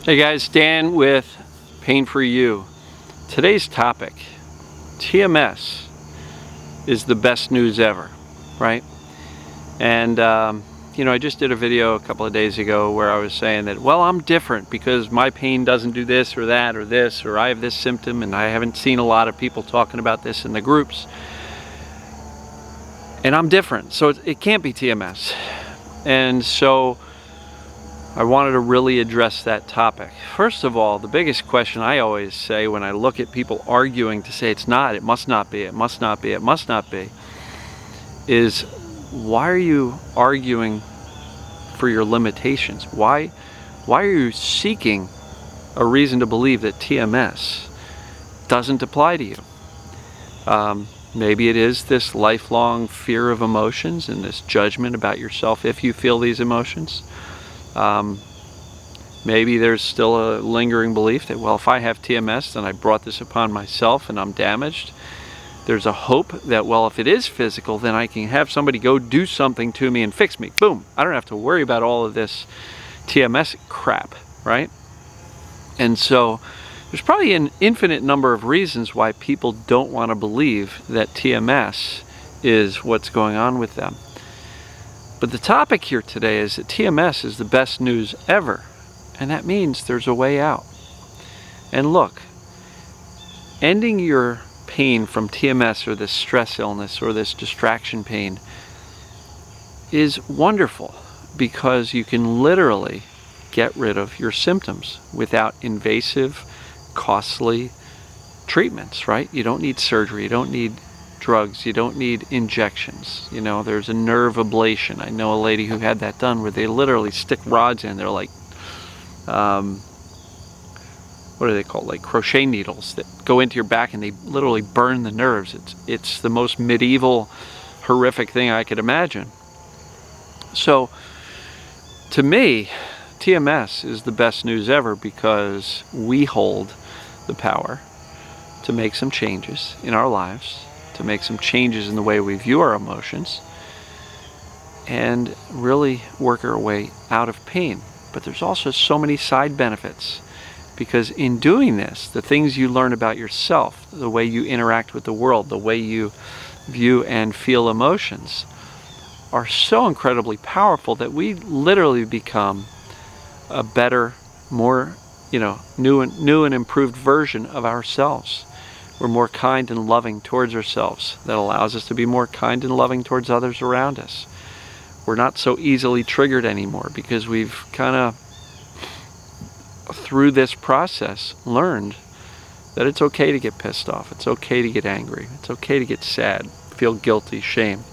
Hey guys, Dan with Pain for You. Today's topic, TMS is the best news ever, right? And I just did a video a couple of days ago where I was saying that, well, I'm different because my pain doesn't do this or that or this, or I have this symptom, and I haven't seen a lot of people talking about this in the groups. And I'm different, so it can't be TMS. And so I wanted to really address that topic. First of all, the biggest question I always say when I look at people arguing to say it's not, it must not be, it must not be, it must not be, is why are you arguing for your limitations? Why are you seeking a reason to believe that TMS doesn't apply to you? Maybe it is this lifelong fear of emotions and this judgment about yourself if you feel these emotions. Maybe there's still a lingering belief that, well, if I have TMS, then I brought this upon myself and I'm damaged. There's a hope that, well, if it is physical, then I can have somebody go do something to me and fix me. Boom. I don't have to worry about all of this TMS crap, right? And so there's probably an infinite number of reasons why people don't want to believe that TMS is what's going on with them. But the topic here today is that TMS is the best news ever, and that means there's a way out. And look, ending your pain from TMS or this stress illness or this distraction pain is wonderful because you can literally get rid of your symptoms without invasive, costly treatments, right? You don't need surgery, you don't need drugs, you don't need injections. There's a nerve ablation. I know a lady who had that done where they literally stick rods in. They're like what are they called, like crochet needles that go into your back, and they literally burn the nerves. It's the most medieval, horrific thing I could imagine. So to me, TMS is the best news ever because we hold the power to make some changes in our lives, to make some changes in the way we view our emotions, and really work our way out of pain. But there's also so many side benefits, because in doing this, the things you learn about yourself, the way you interact with the world, the way you view and feel emotions, are so incredibly powerful that we literally become a better, more, new and improved version of ourselves. We're more kind and loving towards ourselves. That allows us to be more kind and loving towards others around us. We're not so easily triggered anymore because we've kind of, through this process, learned that it's okay to get pissed off. It's okay to get angry. It's okay to get sad, feel guilty, shame.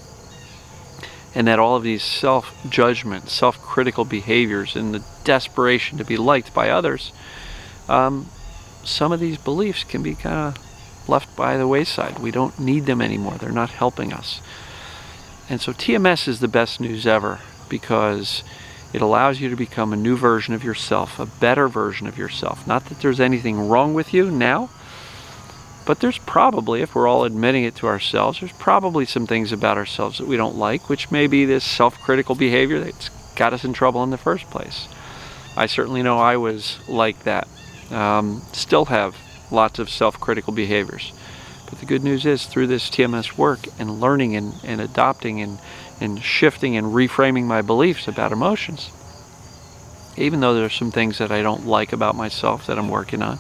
And that all of these self-judgment, self-critical behaviors and the desperation to be liked by others, some of these beliefs can be kind of left by the wayside. We don't need them anymore. They're not helping us. And so TMS is the best news ever because it allows you to become a new version of yourself, a better version of yourself. Not that there's anything wrong with you now, but there's probably, if we're all admitting it to ourselves, there's probably some things about ourselves that we don't like, which may be this self-critical behavior that's got us in trouble in the first place. I certainly know I was like that. Still have lots of self-critical behaviors. But the good news is, through this TMS work and learning and adopting and shifting and reframing my beliefs about emotions, even though there's some things that I don't like about myself that I'm working on,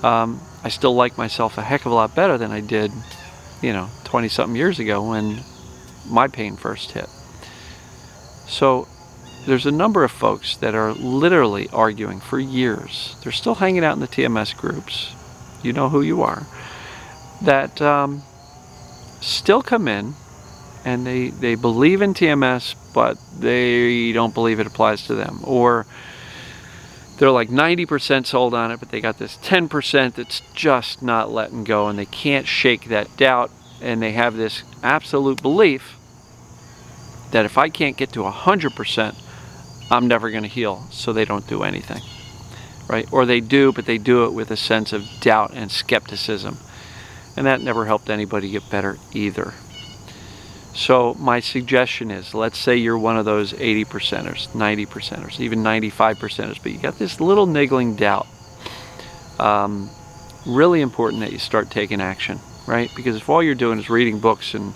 I still like myself a heck of a lot better than I did, 20-something years ago when my pain first hit. So there's a number of folks that are literally arguing for years. They're still hanging out in the TMS groups. You know who you are. That still come in and they believe in TMS, but they don't believe it applies to them. Or they're like 90% sold on it, but they got this 10% that's just not letting go, and they can't shake that doubt, and they have this absolute belief that if I can't get to 100%, I'm never going to heal, so they don't do anything, right? Or they do, but they do it with a sense of doubt and skepticism. And that never helped anybody get better either. So my suggestion is, let's say you're one of those 80%ers, 90%ers, even 95%ers, but you got this little niggling doubt. Really important that you start taking action, right? Because if all you're doing is reading books and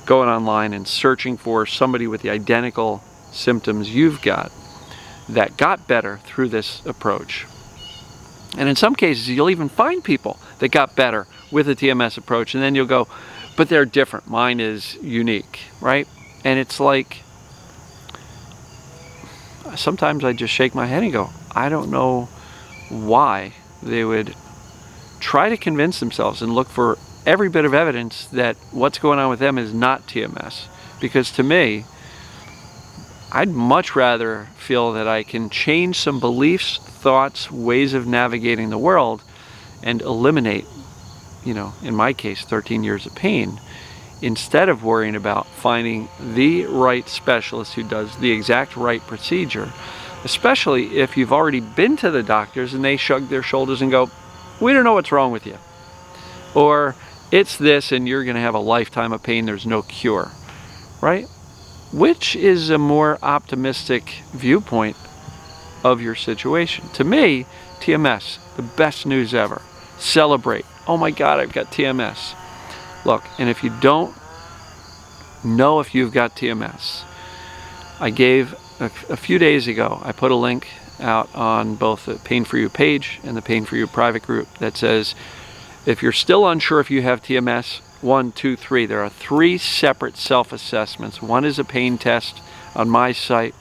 going online and searching for somebody with the identical symptoms you've got that got better through this approach, and in some cases you'll even find people that got better with the TMS approach, and then you'll go, but they're different, mine is unique, right? And it's like, sometimes I just shake my head and go, I don't know why they would try to convince themselves and look for every bit of evidence that what's going on with them is not TMS. Because to me, I'd much rather feel that I can change some beliefs, thoughts, ways of navigating the world and eliminate, in my case, 13 years of pain, instead of worrying about finding the right specialist who does the exact right procedure, especially if you've already been to the doctors and they shrug their shoulders and go, we don't know what's wrong with you. Or it's this and you're going to have a lifetime of pain, there's no cure, right? Which is a more optimistic viewpoint of your situation? To me, TMS, the best news ever. Celebrate. Oh my God, I've got TMS. Look, and if you don't know if you've got TMS, I gave a few days ago, I put a link out on both the Pain For You page and the Pain For You private group that says, if you're still unsure if you have TMS, 1, 2, 3, there are 3 separate self-assessments. One is a pain test on my site.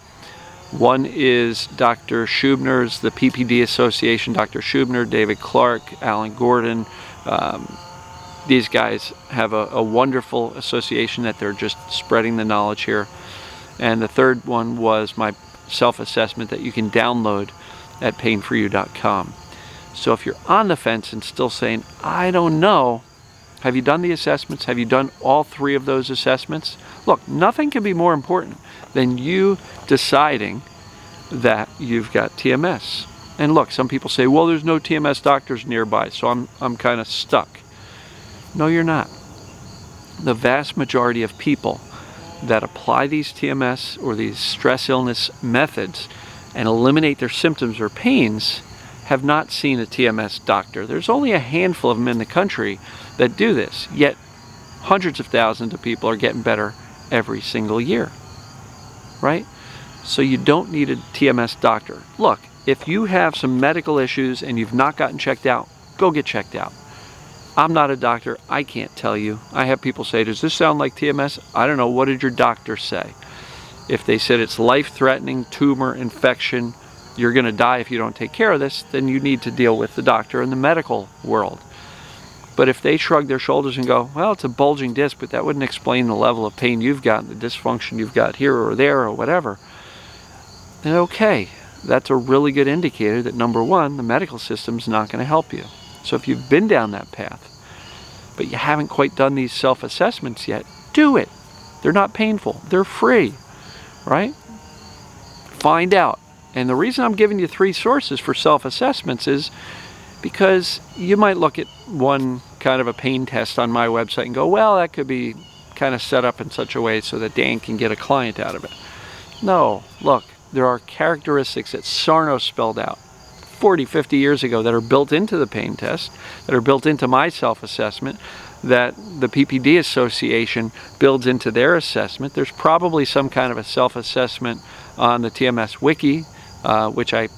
One is Dr. Schubner's, the PPD Association, Dr. Schubner, David Clark, Alan Gordon. These guys have a wonderful association that they're just spreading the knowledge here. And the third one was my self-assessment that you can download at painforyou.com. So if you're on the fence and still saying, I don't know, have you done the assessments? Have you done all 3 of those assessments? Look, nothing can be more important than you deciding that you've got TMS. And look, some people say, well, there's no TMS doctors nearby, so I'm kind of stuck. No, you're not. The vast majority of people that apply these TMS or these stress illness methods and eliminate their symptoms or pains have not seen a TMS doctor. There's only a handful of them in the country that do this, yet hundreds of thousands of people are getting better every single year, right? So you don't need a TMS doctor. Look, if you have some medical issues and you've not gotten checked out, go get checked out. I'm not a doctor, I can't tell you. I have people say, does this sound like TMS? I don't know, what did your doctor say? If they said it's life-threatening, tumor, infection, you're going to die if you don't take care of this, then you need to deal with the doctor in the medical world. But if they shrug their shoulders and go, well, it's a bulging disc, but that wouldn't explain the level of pain you've got, the dysfunction you've got here or there or whatever, then okay, that's a really good indicator that, number one, the medical system's not going to help you. So if you've been down that path, but you haven't quite done these self-assessments yet, do it. They're not painful. They're free, right? Find out. And the reason I'm giving you 3 sources for self-assessments is because you might look at one kind of a pain test on my website and go, well, that could be kind of set up in such a way so that Dan can get a client out of it. No, look, there are characteristics that Sarno spelled out 40, 50 years ago that are built into the pain test, that are built into my self-assessment, that the PPD Association builds into their assessment. There's probably some kind of a self-assessment on the TMS Wiki, which I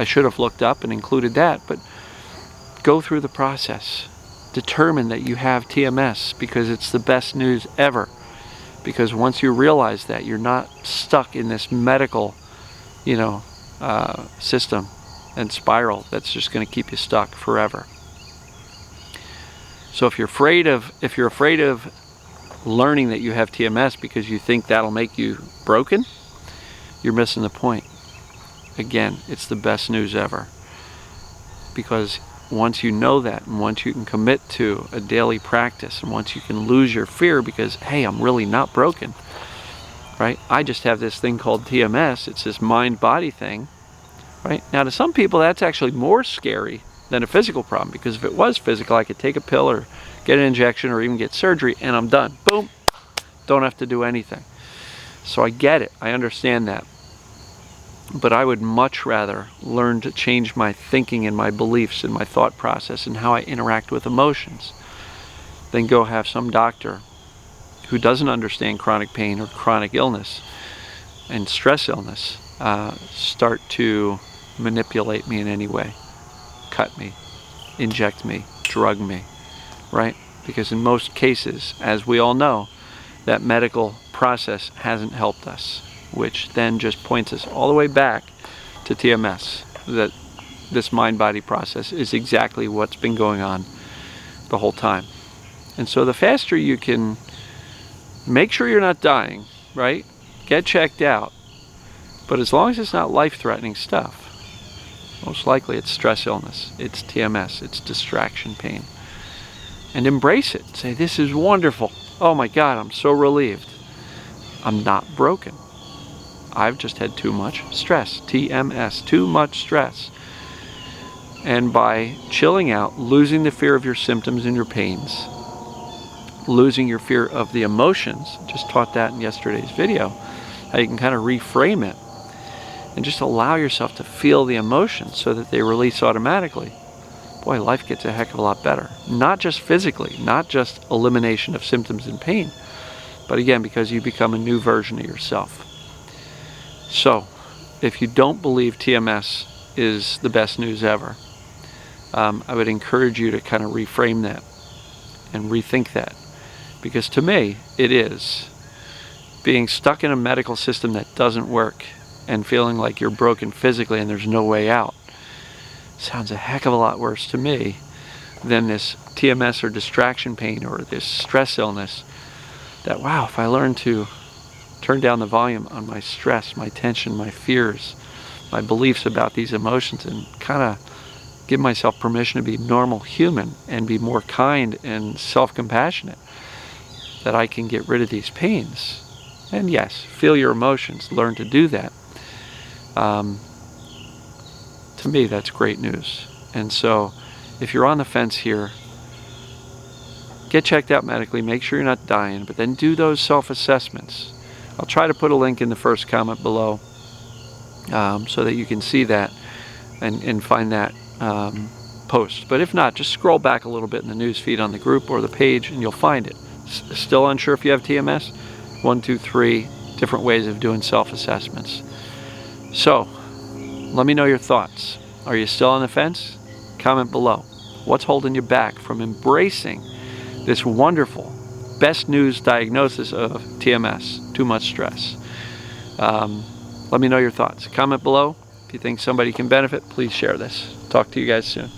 should have looked up and included that, but go through the process. Determine that you have TMS because it's the best news ever. Because once you realize that, you're not stuck in this medical, system and spiral that's just going to keep you stuck forever. So if you're afraid of learning that you have TMS because you think that'll make you broken, you're missing the point. Again, it's the best news ever. Because once you know that, and once you can commit to a daily practice, and once you can lose your fear because, hey, I'm really not broken, right? I just have this thing called TMS. It's this mind-body thing, right? Now, to some people, that's actually more scary than a physical problem, because if it was physical, I could take a pill or get an injection or even get surgery, and I'm done. Boom. don't have to do anything. So I get it, I understand that. But I would much rather learn to change my thinking and my beliefs and my thought process and how I interact with emotions than go have some doctor who doesn't understand chronic pain or chronic illness and stress illness start to manipulate me in any way, cut me, inject me, drug me, right? Because in most cases, as we all know, that medical process hasn't helped us, which then just points us all the way back to TMS, that this mind-body process is exactly what's been going on the whole time. And so the faster you can make sure you're not dying, right? Get checked out. But as long as it's not life-threatening stuff, most likely it's stress illness, it's TMS, it's distraction pain. And embrace it. Say, this is wonderful. Oh my God, I'm so relieved. I'm not broken. I've just had too much stress. TMS, too much stress. And by chilling out, losing the fear of your symptoms and your pains, losing your fear of the emotions, just taught that in yesterday's video, how you can kind of reframe it and just allow yourself to feel the emotions so that they release automatically. Boy, life gets a heck of a lot better. Not just physically, not just elimination of symptoms and pain, but again, because you become a new version of yourself. So, if you don't believe TMS is the best news ever, I would encourage you to kind of reframe that and rethink that. Because to me, it is. Being stuck in a medical system that doesn't work and feeling like you're broken physically and there's no way out sounds a heck of a lot worse to me than this TMS or distraction pain or this stress illness. That, wow, if I learn to turn down the volume on my stress, my tension, my fears, my beliefs about these emotions, and kind of give myself permission to be normal human and be more kind and self-compassionate, that I can get rid of these pains. And yes, feel your emotions, learn to do that. To me, that's great news. And so, if you're on the fence here, get checked out medically, make sure you're not dying, but then do those self-assessments. I'll try to put a link in the first comment below so that you can see that and find that post. But if not, just scroll back a little bit in the news feed on the group or the page and you'll find it. Still unsure if you have TMS? 1, 2, 3 different ways of doing self-assessments. So, let me know your thoughts. Are you still on the fence? Comment below. What's holding you back from embracing this wonderful, best news diagnosis of TMS, too much stress? Let me know your thoughts. Comment below. If you think somebody can benefit, please share this. Talk to you guys soon.